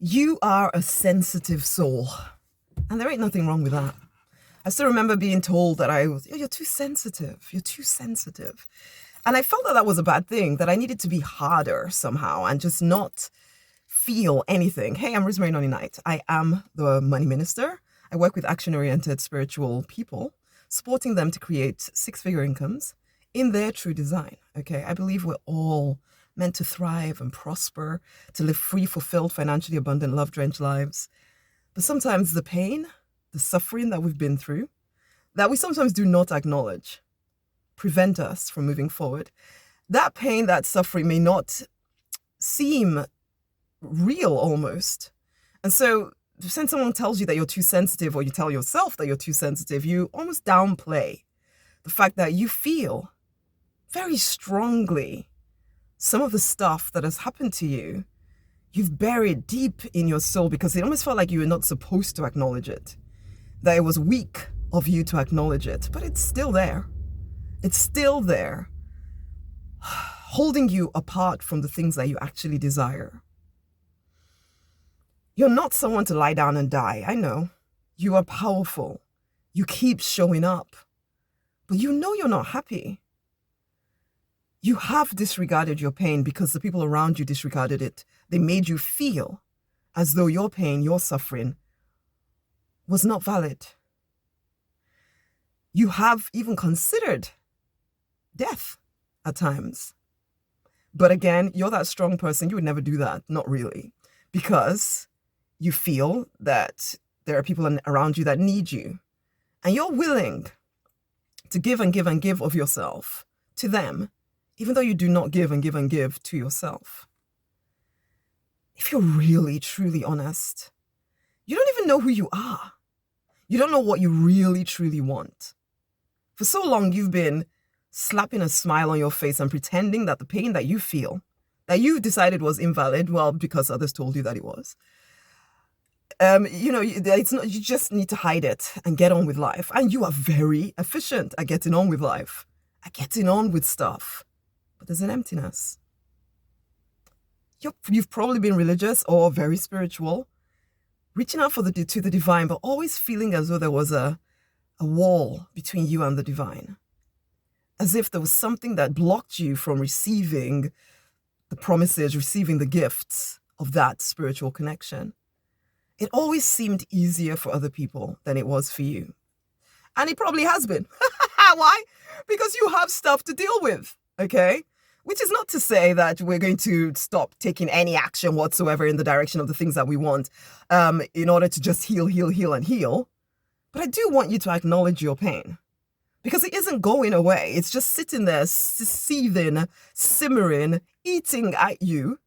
You are a sensitive soul, and there ain't nothing wrong with that. I still remember being told that you're too sensitive, you're too sensitive. And I felt that that was a bad thing, that I needed to be harder somehow and just not feel anything. Hey, I'm Rosemary Nonny. I am the money minister. I work with action-oriented spiritual people, supporting them to create six-figure incomes in their true design. Okay, I believe we're all meant to thrive and prosper, to live free, fulfilled, financially abundant, love-drenched lives. But sometimes the pain, the suffering that we've been through, that we sometimes do not acknowledge, prevent us from moving forward. That pain, that suffering may not seem real almost. And so when someone tells you that you're too sensitive, or you tell yourself that you're too sensitive, you almost downplay the fact that you feel very strongly some of the stuff that has happened to you. You've buried deep in your soul because it almost felt like you were not supposed to acknowledge it, that it was weak of you to acknowledge it, but it's still there. It's still there, holding you apart from the things that you actually desire. You're not someone to lie down and die. I know. You are powerful. You keep showing up, but you know you're not happy. You have disregarded your pain because the people around you disregarded it. They made you feel as though your pain, your suffering, was not valid. You have even considered death at times. But again, you're that strong person. You would never do that. Not really. Because you feel that there are people around you that need you. And you're willing to give and give and give of yourself to them, even though you do not give and give and give to yourself. If you're really, truly honest, you don't even know who you are. You don't know what you really, truly want. For so long, you've been slapping a smile on your face and pretending that the pain that you feel, that you decided was invalid, well, because others told you that it was, it's not, you just need to hide it and get on with life. And you are very efficient at getting on with life, at getting on with stuff. But there's an emptiness. You've probably been religious or very spiritual, reaching out to the divine, but always feeling as though there was a wall between you and the divine. As if there was something that blocked you from receiving the promises, receiving the gifts of that spiritual connection. It always seemed easier for other people than it was for you. And it probably has been. Why? Because you have stuff to deal with, okay? Which is not to say that we're going to stop taking any action whatsoever in the direction of the things that we want in order to just heal, and heal. But I do want you to acknowledge your pain, because it isn't going away. It's just sitting there, seething, simmering, eating at you,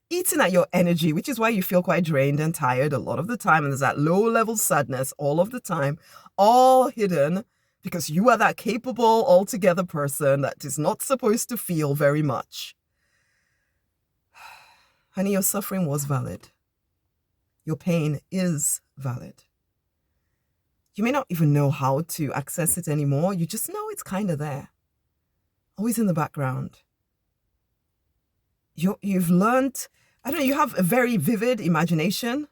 eating at your energy, which is why you feel quite drained and tired a lot of the time. And there's that low-level sadness all of the time, all hidden, because you are that capable, altogether person that is not supposed to feel very much. Honey, your suffering was valid. Your pain is valid. You may not even know how to access it anymore. You just know it's kind of there, always in the background. You've learned, I don't know, you have a very vivid imagination.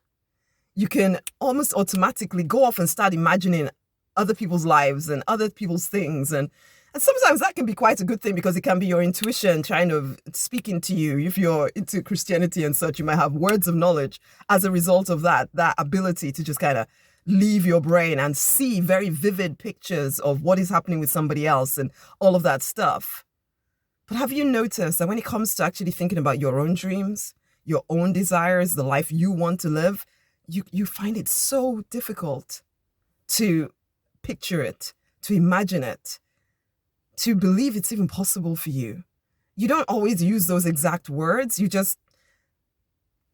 You can almost automatically go off and start imagining other people's lives and other people's things. And sometimes that can be quite a good thing, because it can be your intuition trying to speaking to you. If you're into Christianity and such, you might have words of knowledge as a result of that ability to just kind of leave your brain and see very vivid pictures of what is happening with somebody else and all of that stuff. But have you noticed that when it comes to actually thinking about your own dreams, your own desires, the life you want to live, you find it so difficult to picture it, to imagine it, to believe it's even possible for you? You don't always use those exact words. You just,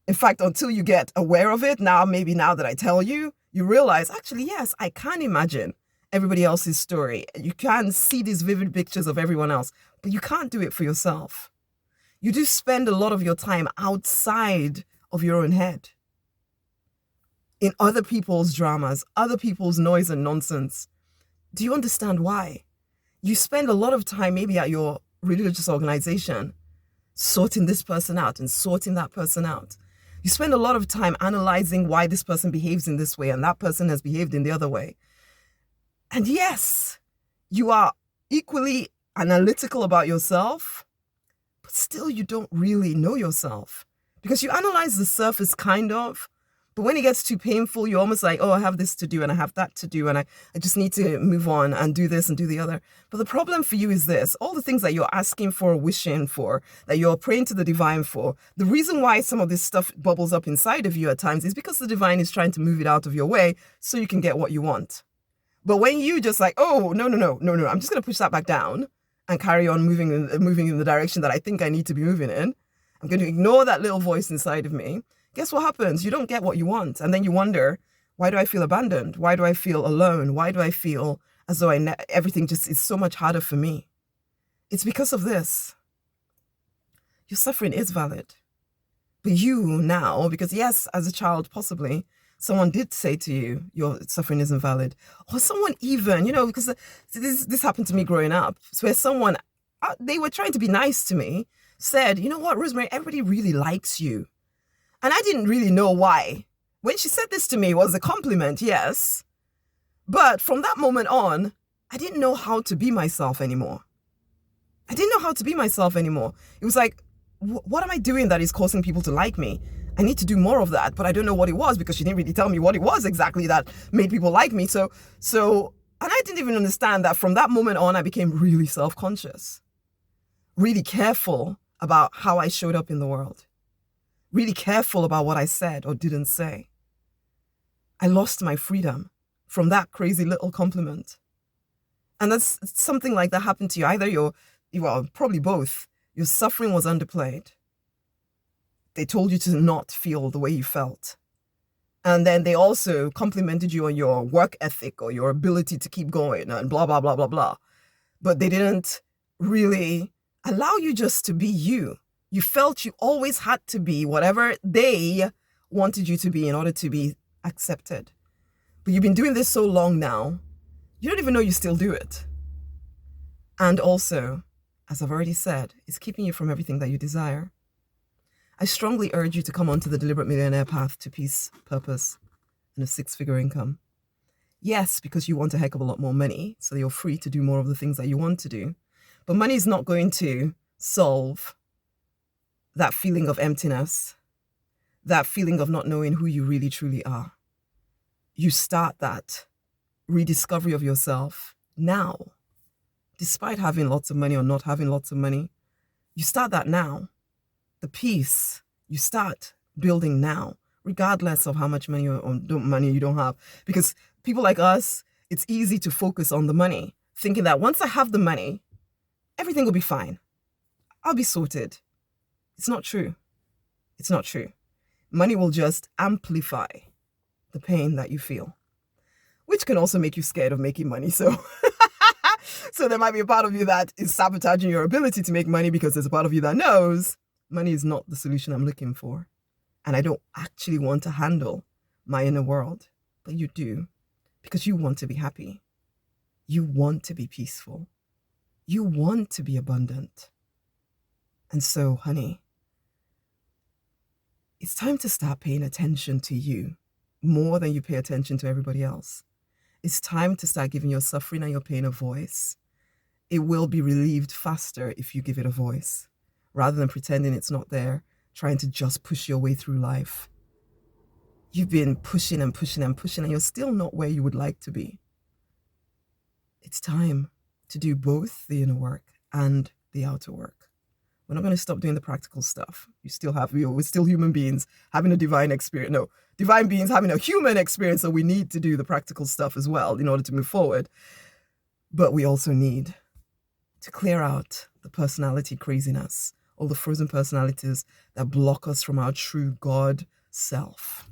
in fact, until you get aware of it, maybe now that I tell you, you realize, actually, yes, I can imagine everybody else's story. You can see these vivid pictures of everyone else, but you can't do it for yourself. You do spend a lot of your time outside of your own head, in other people's dramas, other people's noise and nonsense. Do you understand why? You spend a lot of time maybe at your religious organization sorting this person out and sorting that person out. You spend a lot of time analyzing why this person behaves in this way and that person has behaved in the other way. And yes, you are equally analytical about yourself, but still you don't really know yourself because you analyze the surface kind of, but when it gets too painful, you're almost like, oh, I have this to do and I have that to do and I just need to move on and do this and do the other. But the problem for you is this, all the things that you're asking for, wishing for, that you're praying to the divine for, the reason why some of this stuff bubbles up inside of you at times is because the divine is trying to move it out of your way so you can get what you want. But when you just like, oh, no, I'm just going to push that back down and carry on moving in the direction that I think I need to be moving in. I'm going to ignore that little voice inside of me. Guess what happens? You don't get what you want. And then you wonder, why do I feel abandoned? Why do I feel alone? Why do I feel as though everything just is so much harder for me? It's because of this. Your suffering is valid. But you now, because yes, as a child, possibly, someone did say to you, your suffering isn't valid. Or someone even, because this happened to me growing up, where someone, they were trying to be nice to me, said, you know what, Rosemary, everybody really likes you. And I didn't really know why. When she said this to me, it was a compliment, yes. But from that moment on, I didn't know how to be myself anymore. It was like, what am I doing that is causing people to like me? I need to do more of that, but I don't know what it was because she didn't really tell me what it was exactly that made people like me. So, and I didn't even understand that from that moment on, I became really self-conscious, really careful about how I showed up in the world, really careful about what I said or didn't say. I lost my freedom from that crazy little compliment. And that's something like that happened to you. Either probably both. Your suffering was underplayed. They told you to not feel the way you felt. And then they also complimented you on your work ethic or your ability to keep going and blah, blah, blah, blah, blah. But they didn't really allow you just to be you. You felt you always had to be whatever they wanted you to be in order to be accepted. But you've been doing this so long now, you don't even know you still do it. And also, as I've already said, it's keeping you from everything that you desire. I strongly urge you to come onto the deliberate millionaire path to peace, purpose, and a six-figure income. Yes, because you want a heck of a lot more money, so you're free to do more of the things that you want to do. But money is not going to solve that feeling of emptiness, that feeling of not knowing who you really truly are. You start that rediscovery of yourself now. Despite having lots of money or not having lots of money, you start that now. The peace you start building now, regardless of how much money you don't have. Because people like us, it's easy to focus on the money, thinking that once I have the money, everything will be fine. I'll be sorted. It's not true. It's not true. Money will just amplify the pain that you feel, which can also make you scared of making money. So there might be a part of you that is sabotaging your ability to make money because there's a part of you that knows money is not the solution I'm looking for. And I don't actually want to handle my inner world. But you do, because you want to be happy. You want to be peaceful. You want to be abundant. And so, honey, it's time to start paying attention to you more than you pay attention to everybody else. It's time to start giving your suffering and your pain a voice. It will be relieved faster if you give it a voice, rather than pretending it's not there, trying to just push your way through life. You've been pushing and pushing and pushing, and you're still not where you would like to be. It's time to do both the inner work and the outer work. We're not going to stop doing the practical stuff. We're still human beings having a divine experience. No, divine beings having a human experience, so we need to do the practical stuff as well in order to move forward. But we also need to clear out the personality craziness, all the frozen personalities that block us from our true God self.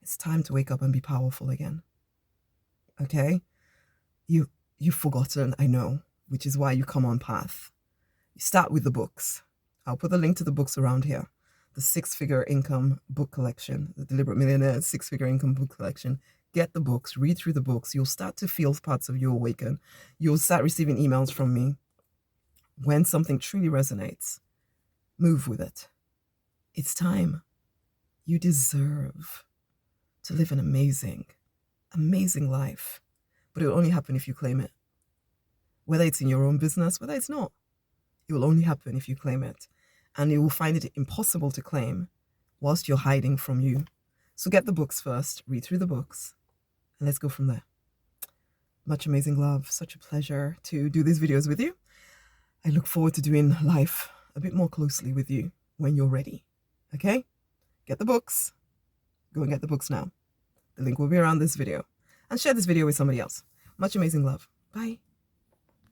It's time to wake up and be powerful again. Okay? You've forgotten, I know, which is why you come on path. You start with the books. I'll put the link to the books around here. The six-figure income book collection, the Deliberate Millionaire six-figure income book collection. Get the books, read through the books. You'll start to feel parts of you awaken. You'll start receiving emails from me. When something truly resonates, move with it. It's time. You deserve to live an amazing, amazing life. But it will only happen if you claim it. Whether it's in your own business, whether it's not, it will only happen if you claim it. And you will find it impossible to claim whilst you're hiding from you. So get the books first, read through the books, and let's go from there. Much amazing love. Such a pleasure to do these videos with you. I look forward to doing life a bit more closely with you when you're ready. Okay? Get the books. Go and get the books now. The link will be around this video. And share this video with somebody else. Much amazing love. Bye.